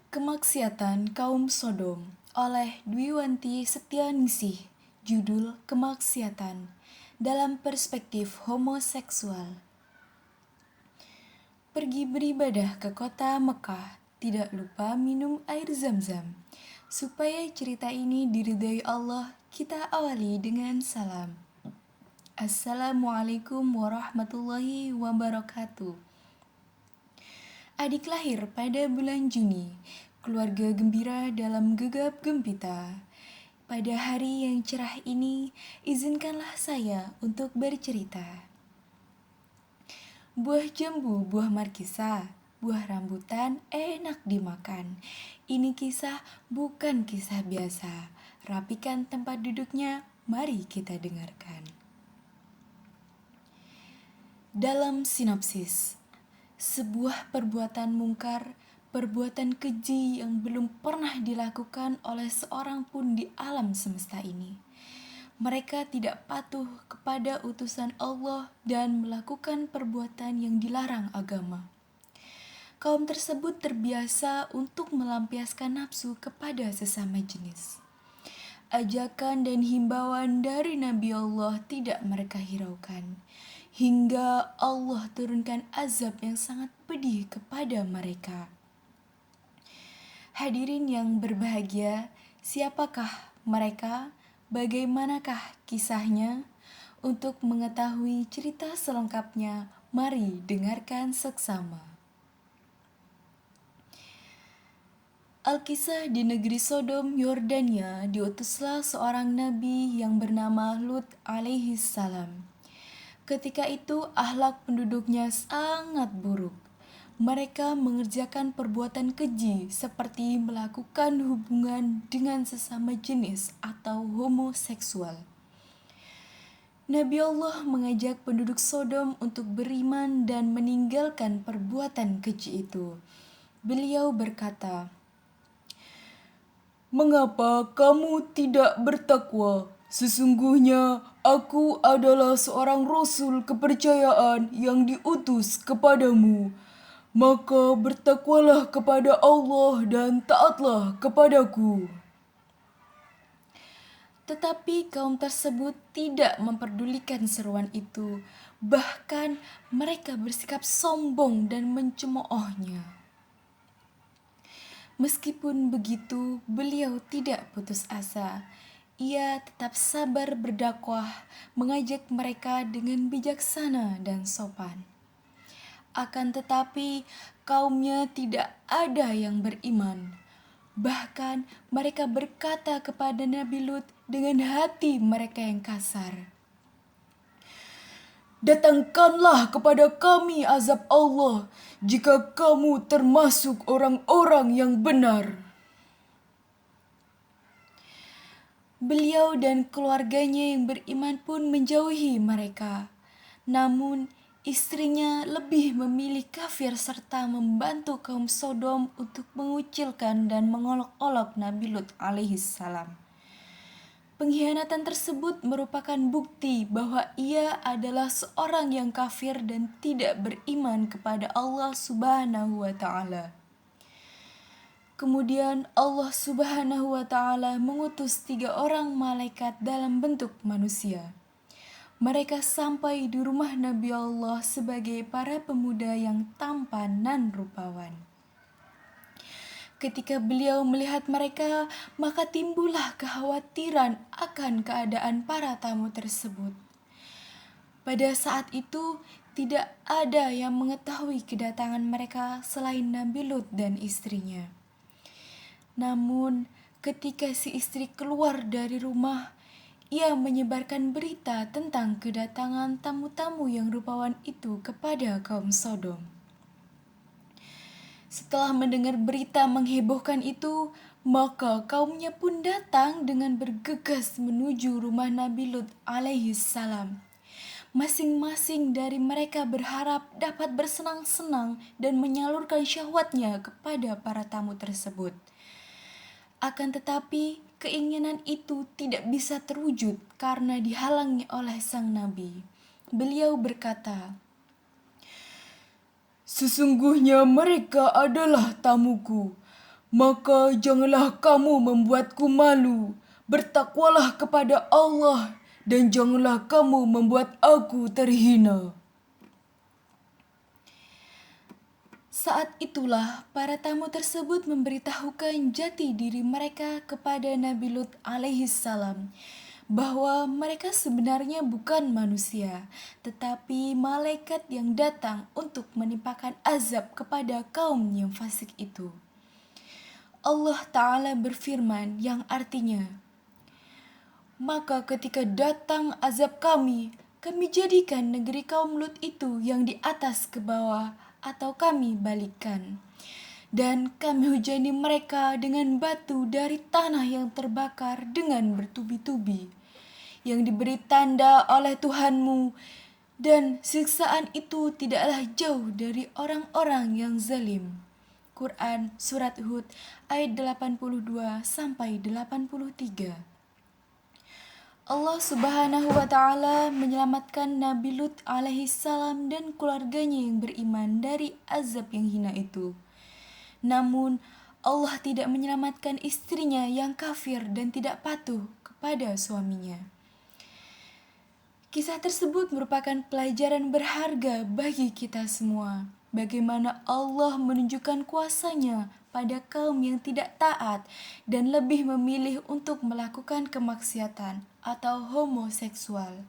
Kemaksiatan Kaum Sodom oleh Dwiwanti Setianingsih. Judul Kemaksiatan dalam Perspektif Homoseksual. Pergi beribadah ke kota Mekah, tidak lupa minum air Zam-Zam. Supaya cerita ini diridhai Allah, kita awali dengan salam. Assalamualaikum warahmatullahi wabarakatuh. Adik lahir pada bulan Juni, keluarga gembira dalam gegap gempita. Pada hari yang cerah ini, izinkanlah saya untuk bercerita. Buah jambu, buah markisa, buah rambutan enak dimakan. Ini kisah bukan kisah biasa. Rapikan tempat duduknya, mari kita dengarkan. Dalam sinopsis, sebuah perbuatan mungkar, perbuatan keji yang belum pernah dilakukan oleh seorang pun di alam semesta ini. Mereka tidak patuh kepada utusan Allah dan melakukan perbuatan yang dilarang agama. Kaum tersebut terbiasa untuk melampiaskan nafsu kepada sesama jenis. Ajakan dan himbauan dari Nabi Allah tidak mereka hiraukan, hingga Allah turunkan azab yang sangat pedih kepada mereka. Hadirin yang berbahagia, siapakah mereka? Bagaimanakah kisahnya? Untuk mengetahui cerita selengkapnya, mari dengarkan seksama. Alkisah di negeri Sodom, Yordania, diutuslah seorang nabi yang bernama Lut alaihi salam. Ketika itu akhlak penduduknya sangat buruk. Mereka mengerjakan perbuatan keji seperti melakukan hubungan dengan sesama jenis atau homoseksual. Nabi Allah mengajak penduduk Sodom untuk beriman dan meninggalkan perbuatan keji itu. Beliau berkata, "Mengapa kamu tidak bertakwa? Sesungguhnya aku adalah seorang rasul kepercayaan yang diutus kepadamu. Maka bertakwalah kepada Allah dan taatlah kepadaku." Tetapi kaum tersebut tidak memperdulikan seruan itu. Bahkan mereka bersikap sombong dan mencemoohnya. Meskipun begitu, beliau tidak putus asa. Ia tetap sabar berdakwah, mengajak mereka dengan bijaksana dan sopan. Akan tetapi, kaumnya tidak ada yang beriman. Bahkan mereka berkata kepada Nabi Lut dengan hati mereka yang kasar, "Datangkanlah kepada kami azab Allah jika kamu termasuk orang-orang yang benar." Beliau dan keluarganya yang beriman pun menjauhi mereka. Namun istrinya lebih memilih kafir serta membantu kaum Sodom untuk mengucilkan dan mengolok-olok Nabi Lut alaihi salam. Pengkhianatan tersebut merupakan bukti bahwa ia adalah seorang yang kafir dan tidak beriman kepada Allah Subhanahu wa Ta'ala. Kemudian Allah Subhanahu wa Ta'ala mengutus 3 orang malaikat dalam bentuk manusia. Mereka sampai di rumah Nabi Allah sebagai para pemuda yang tampan dan rupawan. Ketika beliau melihat mereka, maka timbullah kekhawatiran akan keadaan para tamu tersebut. Pada saat itu, tidak ada yang mengetahui kedatangan mereka selain Nabi Lut dan istrinya. Namun, ketika si istri keluar dari rumah, ia menyebarkan berita tentang kedatangan tamu-tamu yang rupawan itu kepada kaum Sodom. Setelah mendengar berita menghebohkan itu, maka kaumnya pun datang dengan bergegas menuju rumah Nabi Lut alaihi salam. Masing-masing dari mereka berharap dapat bersenang-senang dan menyalurkan syahwatnya kepada para tamu tersebut. Akan tetapi, keinginan itu tidak bisa terwujud karena dihalangi oleh sang Nabi. Beliau berkata, "Sesungguhnya mereka adalah tamuku. Maka janganlah kamu membuatku malu. Bertakwalah kepada Allah dan janganlah kamu membuat aku terhina. Saat itulah para tamu tersebut memberitahukan jati diri mereka kepada Nabi Lut alaihissalam bahwa mereka sebenarnya bukan manusia, tetapi malaikat yang datang untuk menimpakan azab kepada kaum yang fasik itu. Allah Ta'ala berfirman yang artinya, maka ketika datang azab kami jadikan negeri kaum Lut itu yang di atas ke bawah atau kami balikkan. Dan kami hujani mereka dengan batu dari tanah yang terbakar dengan bertubi-tubi, yang diberi tanda oleh Tuhanmu, dan siksaan itu tidaklah jauh dari orang-orang yang zalim. Quran Surat Hud ayat 82 sampai 83. Allah Subhanahu wa Ta'ala menyelamatkan Nabi Lut alaihissalam dan keluarganya yang beriman dari azab yang hina itu. Namun Allah tidak menyelamatkan istrinya yang kafir dan tidak patuh kepada suaminya. Kisah tersebut merupakan pelajaran berharga bagi kita semua. Bagaimana Allah menunjukkan kuasa-Nya pada kaum yang tidak taat dan lebih memilih untuk melakukan kemaksiatan atau homoseksual.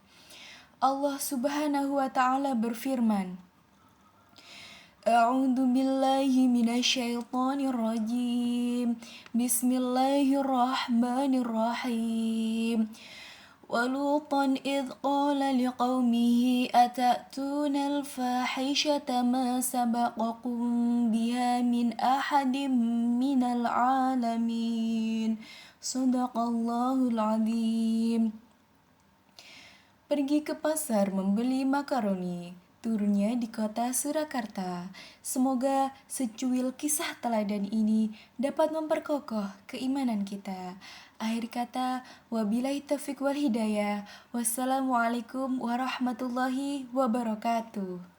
Allah Subhanahu wa Ta'ala berfirman, A'udzu billahi minasyaitonir rajim. Bismillahirrahmanirrahim. ولوطا إذ قال لقومه أتأتون الفاحشة ما سبقكم بها من أحد من العالمين صدق الله العظيم. Pergi ke pasar membeli makaroni, turunnya di kota Surakarta. Semoga secuil kisah teladan ini dapat memperkokoh keimanan kita. Akhir kata, wabillahi taufiq wal hidayah. Wassalamualaikum warahmatullahi wabarakatuh.